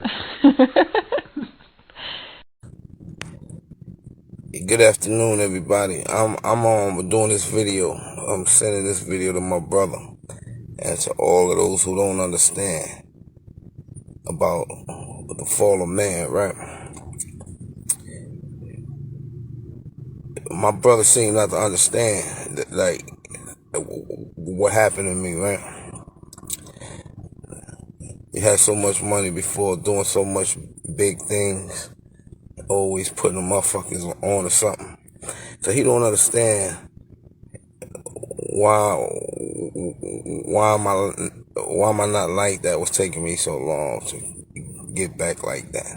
Good afternoon, everybody. I'm doing this video. I'm sending this video to my brother and to all of those who don't understand about the fall of man, right? My brother seemed not to understand that, like, what happened to me, right? He had so much money before, doing so much big things, always putting the motherfuckers on or something. So he don't understand why am I not like that? What's taking me so long to get back like that?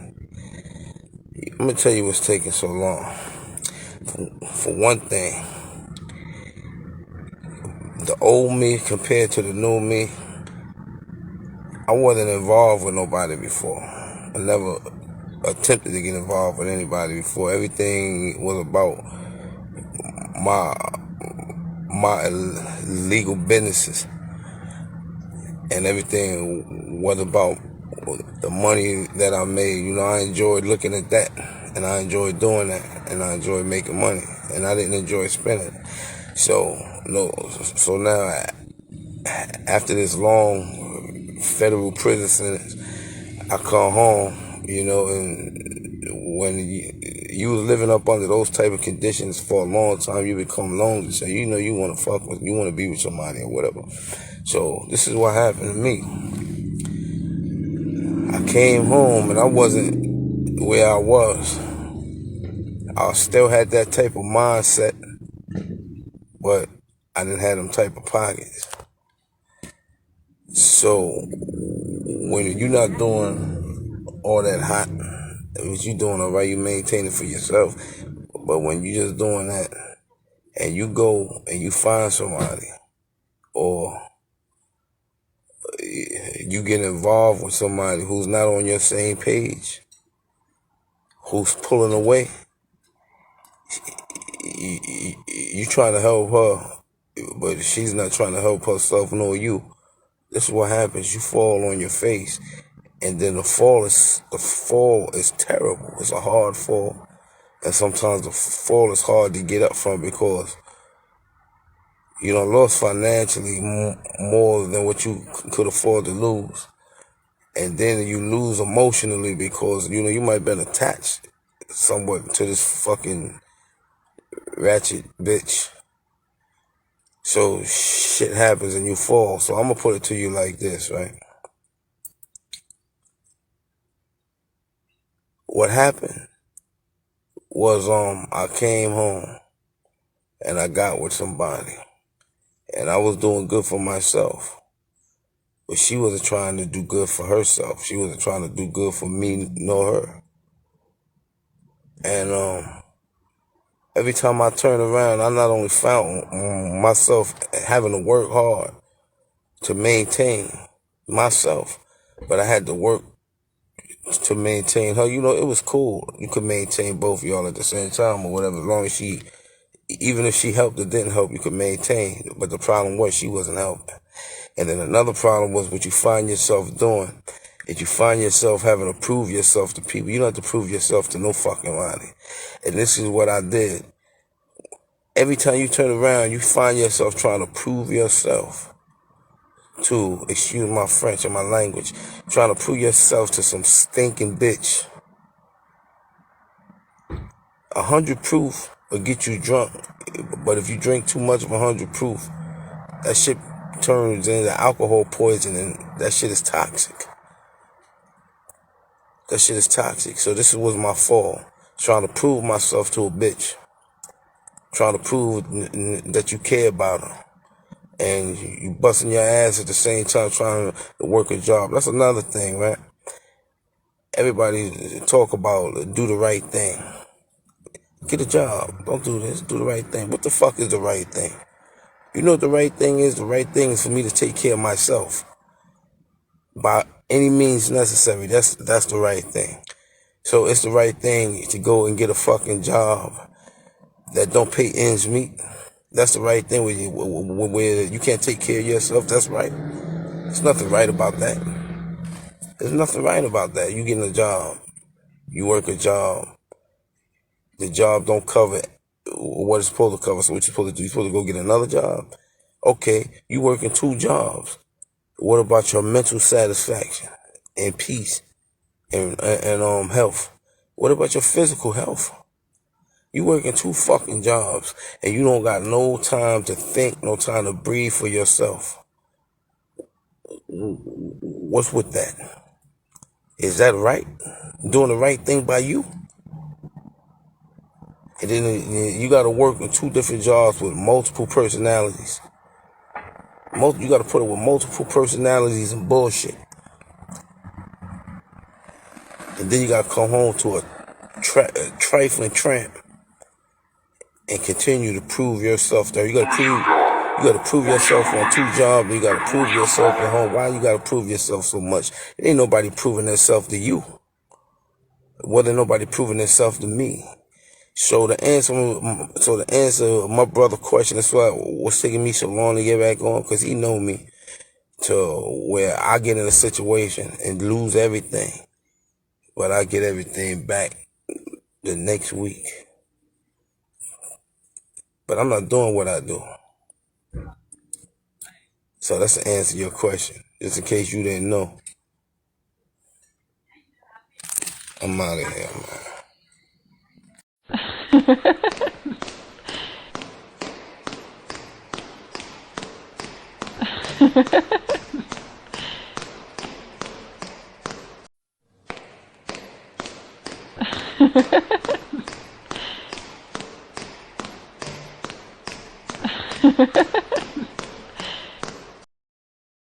I'm gonna tell you what's taking so long. For one thing, the old me compared to the new me, I wasn't involved with nobody before. I never attempted to get involved with anybody before. Everything was about my legal businesses, and everything was about the money that I made. You know, I enjoyed looking at that, and I enjoyed doing that, and I enjoyed making money, and I didn't enjoy spending it. So now, after this long federal prison sentence, I come home, you know, and when you was living up under those type of conditions for a long time, you become lonely. So you know you want to you want to be with somebody or whatever. So this is what happened to me. I came home and I wasn't where I was. I still had that type of mindset, but I didn't have them type of pockets. So when you're not doing all that hot, what you doing all right, you maintain it for yourself. But when you just doing that, and you go and you find somebody, or you get involved with somebody who's not on your same page, who's pulling away, you trying to help her, but she's not trying to help herself nor you. This is what happens. You fall on your face, and then the fall is terrible. It's a hard fall, and sometimes the fall is hard to get up from because you done lost financially more than what you could afford to lose. And then you lose emotionally because, you know, you might have been attached somewhat to this fucking ratchet bitch. So shit happens and you fall. So I'm going to put it to you like this, right? What happened was I came home and I got with somebody. And I was doing good for myself. But she wasn't trying to do good for herself. She wasn't trying to do good for me nor her. And every time I turn around, I not only found myself having to work hard to maintain myself, but I had to work to maintain her. You know, it was cool. You could maintain both of y'all at the same time or whatever, as long as even if she helped or didn't help, you could maintain. But the problem was she wasn't helping. And then another problem was what you find yourself doing. If you find yourself having to prove yourself to people, you don't have to prove yourself to no fucking body. And this is what I did. Every time you turn around, you find yourself trying to prove yourself to, excuse my French and my language, trying to prove yourself to some stinking bitch. 100 proof will get you drunk, but if you drink too much of 100 proof, that shit turns into alcohol poisoning. That shit is toxic. That shit is toxic. So this was my fall. Trying to prove myself to a bitch. Trying to prove that you care about her. And you busting your ass at the same time trying to work a job. That's another thing, right? Everybody talk about do the right thing. Get a job. Don't do this. Do the right thing. What the fuck is the right thing? You know what the right thing is? The right thing is for me to take care of myself. By any means necessary. That's the right thing. So it's the right thing to go and get a fucking job that don't pay ends meet. That's the right thing where you can't take care of yourself. That's right. There's nothing right about that. There's nothing right about that. You getting a job. You work a job. The job don't cover what it's supposed to cover. So what you supposed to do? You supposed to go get another job? Okay, you working 2 jobs. What about your mental satisfaction and peace and health? What about your physical health? You working 2 fucking jobs and you don't got no time to think, no time to breathe for yourself. What's with that? Is that right? Doing the right thing by you? And then you got to work in 2 different jobs with multiple personalities. You got to put up with multiple personalities and bullshit. And then you got to come home to a trifling tramp and continue to prove yourself there. You got to prove yourself on 2 jobs. You got to prove yourself at home. Why you got to prove yourself so much? It ain't nobody proving themselves to you. Wasn't nobody proving themselves to me. So the answer, my brother question, that's why it was taking me so long to get back on, because he know me to where I get in a situation and lose everything, but I get everything back the next week. But I'm not doing what I do. So that's the answer to your question, just in case you didn't know. I'm out of here, man.